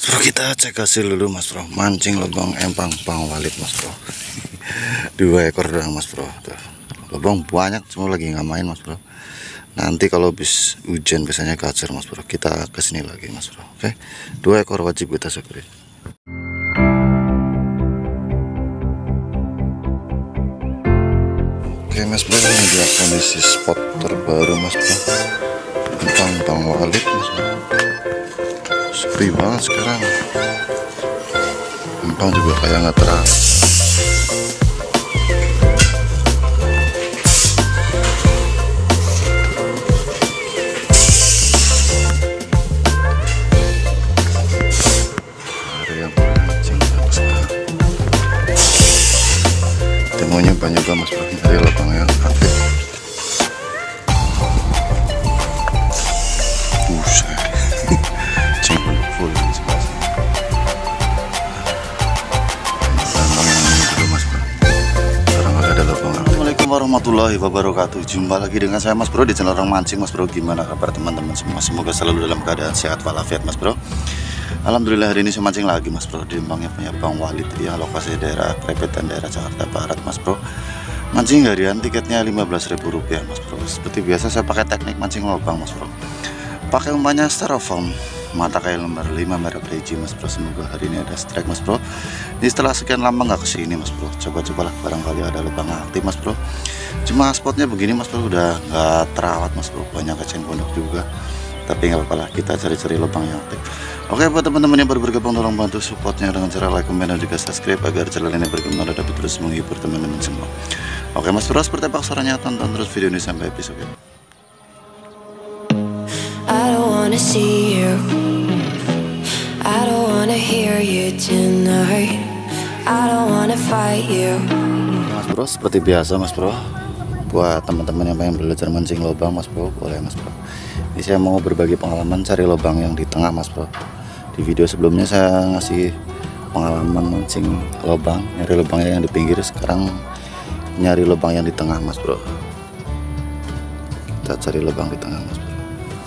Bro, kita cek hasil dulu mas bro. Mancing lubang empang Bang Walid mas bro. 2 ekor doang mas bro. Tuh. Lubang banyak, cuma lagi nggak main mas bro. Nanti kalau habis hujan biasanya gacor mas bro, kita kesini lagi mas bro. Oke, 2 ekor wajib kita syukuri. Oke mas bro, ini dia kondisi spot terbaru mas bro. Empang Bang Walid mas bro. Sepi banget sekarang. Empang juga kayak nggak terang. Temunya banyak juga mas bro, dari lubang yang aktif. Buset, cinggung full di sebelah sini. Lubang yang ini dulu mas bro. Sekarang ada lubang. Assalamualaikum warahmatullahi wabarakatuh. Jumpa lagi dengan saya mas bro di channel Orang Mancing mas bro. Gimana kabar teman-teman semua? Semoga selalu dalam keadaan sehat walafiat mas bro. Alhamdulillah hari ini saya mancing lagi mas bro di empangnya punya Bang Walid ya, lokasi daerah Krepetan, daerah Jakarta Barat mas bro. Mancing harian tiketnya Rp15.000 mas bro. Seperti biasa saya pakai teknik mancing lubang mas bro. Pakai umpannya styrofoam, mata kail nomor 5 merek Reji mas bro. Semoga hari ini ada strike mas bro. Ini setelah sekian lama nggak kesini mas bro, coba-cobalah barangkali ada lubang aktif mas bro. Cuma spotnya begini mas bro, udah nggak terawat mas bro, banyak kecen pondok juga. Tapi nggak apa-apa lah, kita cari-cari lubang yang aktif. Oke, buat teman-teman yang baru bergabung, tolong bantu supportnya dengan cara like, comment, dan juga subscribe agar channel ini berkembang dan dapat terus menghibur teman-teman semua. Oke mas bro, seperti apa suaranya, tonton terus video ini sampai habis. Oke. I don't wanna see you, I don't wanna hear you tonight, I don't wanna fight you. Mas bro, seperti biasa mas bro, buat teman-teman yang pengen belajar mancing lubang mas bro, boleh mas bro. Ini saya mau berbagi pengalaman cari lubang yang di tengah mas bro. Di video sebelumnya saya ngasih pengalaman mancing lubang, nyari lubangnya yang di pinggir. Sekarang nyari lubang yang di tengah mas bro. Kita cari lubang di tengah mas bro.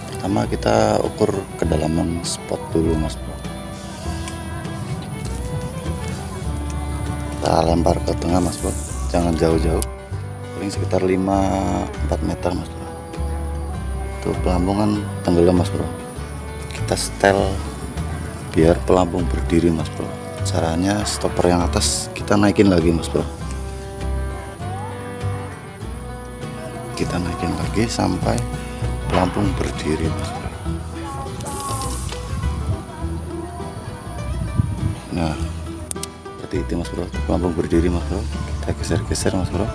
Pertama kita ukur kedalaman spot dulu mas bro. Kita lempar ke tengah mas bro, jangan jauh-jauh, paling sekitar 4 meter mas bro. Tuh pelampung tenggelam mas bro. Kita setel biar pelampung berdiri mas bro. Caranya stopper yang atas kita naikin lagi mas bro. Kita naikin lagi sampai pelampung berdiri mas bro. Nah seperti itu mas bro, pelampung berdiri mas bro. Kita geser-geser mas bro.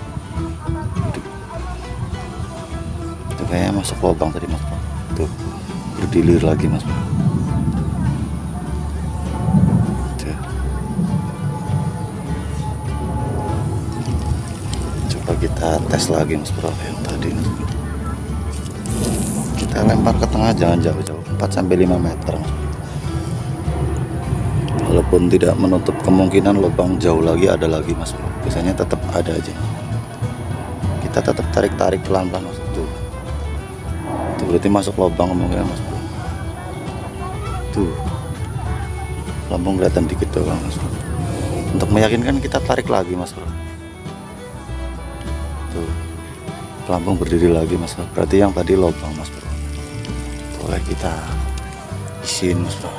Itu kayaknya masuk lubang tadi mas bro. Tuh berdilir lagi mas bro. Tuh. Coba kita tes lagi mas bro yang tadi mas bro. Kita lempar ke tengah, jangan jauh-jauh, 4-5 meter mas bro. Walaupun tidak menutup kemungkinan lubang jauh lagi ada lagi mas bro, biasanya tetap ada aja. Kita tetap tarik-tarik pelan-pelan mas bro. Itu berarti masuk lubang kemungkinan mas bro. Tuh lambung kelihatan dikit doang mas bro. Untuk meyakinkan kita tarik lagi mas bro. Tuh pelampung berdiri lagi mas bro, berarti yang tadi lubang mas bro. Boleh kita isiin mas bro.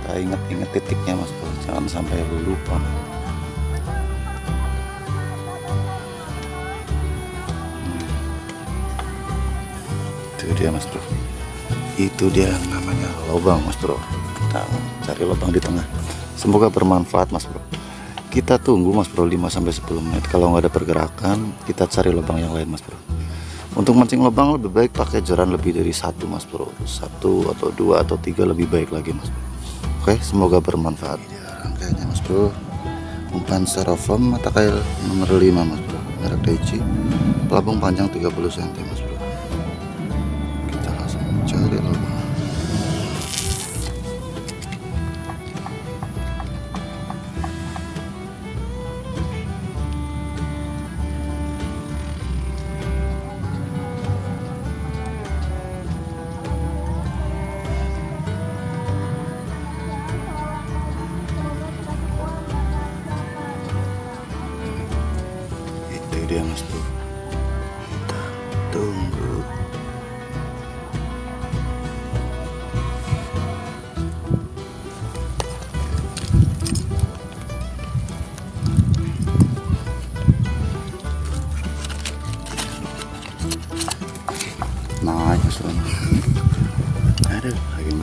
Kita ingat-ingat titiknya mas bro, jangan sampai lupa. Itu dia mas bro, itu dia namanya lubang mas bro. Kita cari lubang di tengah, semoga bermanfaat mas bro. Kita tunggu mas bro 5-10 menit, kalau nggak ada pergerakan kita cari lubang yang lain mas bro. Untuk mancing lubang lebih baik pakai joran lebih dari 1 mas bro, 1 atau 2 atau 3 lebih baik lagi mas bro. Oke, semoga bermanfaat. Ini rangkaiannya mas bro, umpan styrofoam mata kail nomor 5 mas bro, merek Reji, pelampung panjang 30 cm mas bro. Kita langsung cari lubang.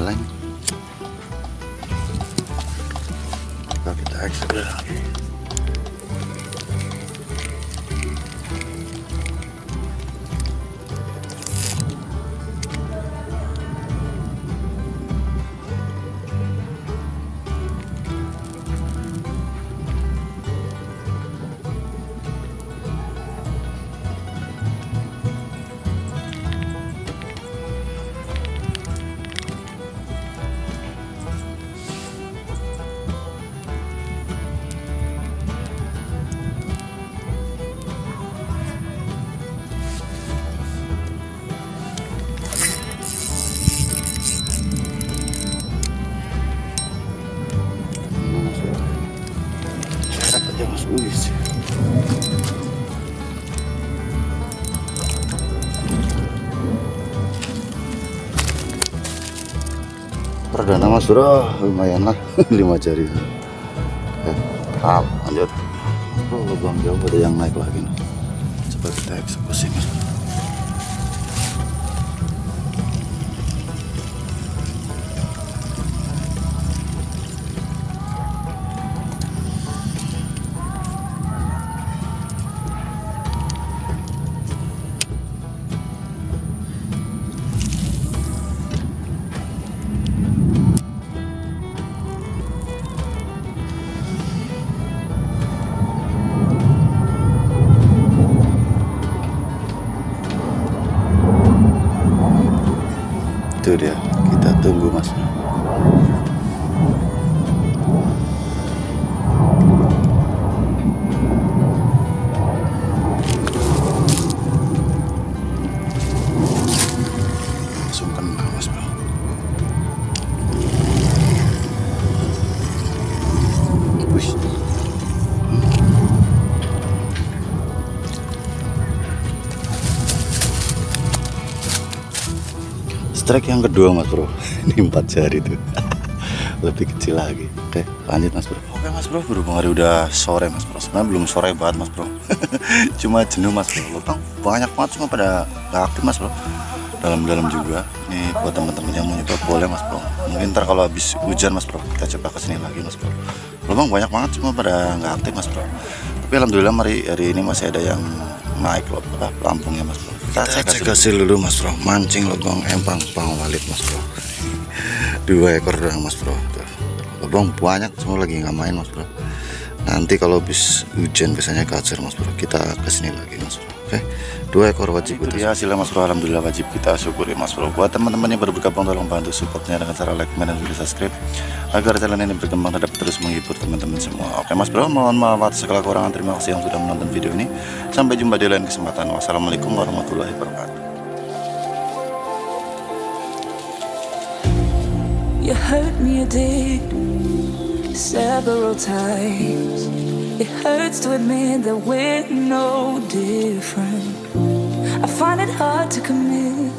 celeng. Kita ekstra lagi. Wis. Perdana Mas Bro, lumayan lah 5 jari. Lanjut. Bro, lubang jauh ada yang naik lagi nih. Coba kita eksekusi Mas. Itu dia, kita tunggu Mas. Langsung kena Mas Bro. Wih. Strike yang kedua Mas Bro. Ini 4 jari tuh. Lebih kecil lagi. Oke, lanjut Mas Bro. Oke Mas Bro, berhubung hari udah sore Mas Bro. Sebenarnya belum sore banget Mas Bro. Cuma jenuh Mas Bro. Lubang banyak banget, cuma pada gak aktif Mas Bro. Dalam-dalam juga. Ini buat teman-teman yang mau nyoba boleh Mas Bro. Mungkin ntar kalau habis hujan Mas Bro, kita coba kesini lagi Mas Bro. Lubang banyak banget, cuma pada gak aktif Mas Bro. Tapi alhamdulillah hari ini masih ada yang naik loh pelampungnya Mas Bro. Kita cek hasil dulu Mas Bro. Mancing lubang empang Bang Walid Mas Bro. 2 ekor doang Mas Bro. Lubang banyak, semua lagi nggak main Mas Bro. Nanti kalau habis hujan biasanya kacer Mas Bro, kita kesini lagi Mas Bro. Oke, 2 ekor wajib itu ya hasilnya Mas Bro. Alhamdulillah wajib kita syukuri Mas Bro. Buat teman-teman yang baru bergabung, tolong bantu supportnya dengan cara like, komen, dan juga subscribe agar channel ini berkembang dan dapat terus menghibur teman-teman semua. Oke Mas Bro, mohon maaf atas segala kekurangan. Terima kasih yang sudah menonton video ini. Sampai jumpa di lain kesempatan. Wassalamualaikum warahmatullahi wabarakatuh. You hurt me, you did, several times. It hurts to admit that we're no different. I find it hard to commit.